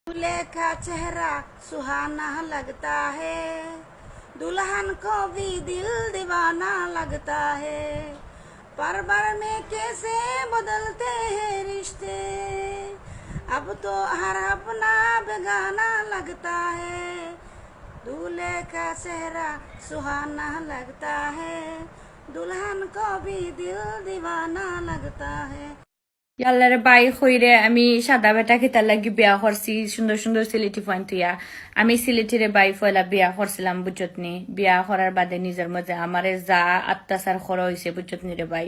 दूल्हे का चेहरा सुहाना लगता है, दुल्हन को भी दिल दीवाना लगता है। पर में कैसे बदलते हैं रिश्ते, अब तो हर अपना बेगाना लगता है। दूल्हे का चेहरा सुहाना लगता है, दुल्हन को भी दिल दीवाना लगता है। ইয়াল্লারে বাই হইরে আমি সাদা বেটা খেতার লাগি বিয়া করছি সুন্দর সুন্দর সিলেটি পয়েন্ট হইয়া আমি সিলেটিরে বাই ফয়লা বিয়া করছিলাম বুঝতনি বিয়া করার বাদে নিজের মধ্যে আমারে যা অত্যাচার করা হয়েছে বুঝতনি রে বাই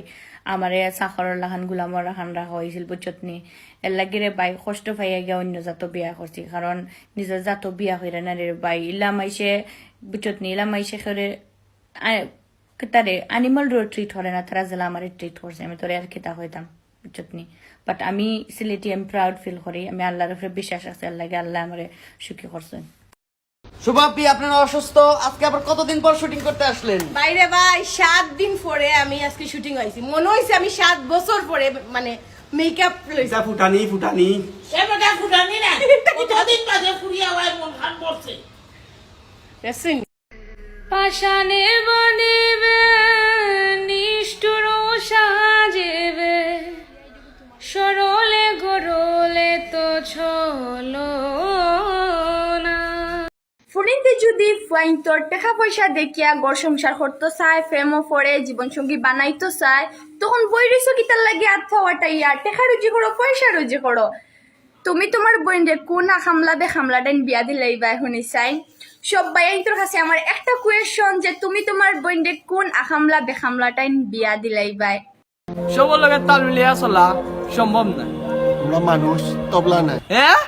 আমারে চাকরের লাখান গুলামর লাখান রাখা হয়েছিল বুঝতনি এর লাগিরে বাই কষ্ট পাইয়া গিয়া অন্য জাত বিয়া করছি কারণ নিজের জাত বিয়া হইরা না রে বাই ইলাম আইসে বুঝতনি ইলাম আইসে করে তারে অ্যানিমাল রোড ট্রিট হরে না তারা জেলা আমার ট্রিট করছে আমি তোরে আর খেতা হইতাম বুঝতনি বাট আমি সিলেটি আমি প্রাউড ফিল করি আমি আল্লাহর উপরে বিশ্বাস আছে আল্লাহকে আল্লাহ আমারে সুখী করছেন। শুভাপি আপনারা অসুস্থ, আজকে আবার কতদিন পর শুটিং করতে আসলেন? বাইরে ভাই 7 দিন পরে আমি আজকে শুটিং হইছি, মনে হইছে আমি 7 বছর পরে মানে মেকআপ লইছি। ফুটানি এবারে ফুটানি না কতদিন বাদে ফুরিয়া হয় মন খান পড়ছে। দেখছেন পাশানে বনিবে নিষ্ঠুর সাজেবে সরলে গরলে তো ছলো না। ফুলিনতে যদি ফাইন তোর টাকা পয়সা দেখিয়া ঘর সংসার করতে চায়, প্রেমও পড়ে জীবন সঙ্গী বানাইতে চায়, তখন বই রইছো কি তার লাগে আত্মা ওয়াটাইয়া টাকা রুজি করো পয়সা রুজি করো। তুমি তোমার বোন রে কোন আখামলা বেখামলা ডাইন বিয়া দিলাই বাই শুনি চাই। সব বাইন তোর কাছে আমার একটা কোয়েশন যে তুমি তোমার বোন রে কোন আখামলা বেখামলা টাইন বিয়া দিলাই বাই? সবার লগে তাল মিলিয়ে চলা সম্ভব না। আমরা মানুষ, তবলা নাই। হ্যাঁ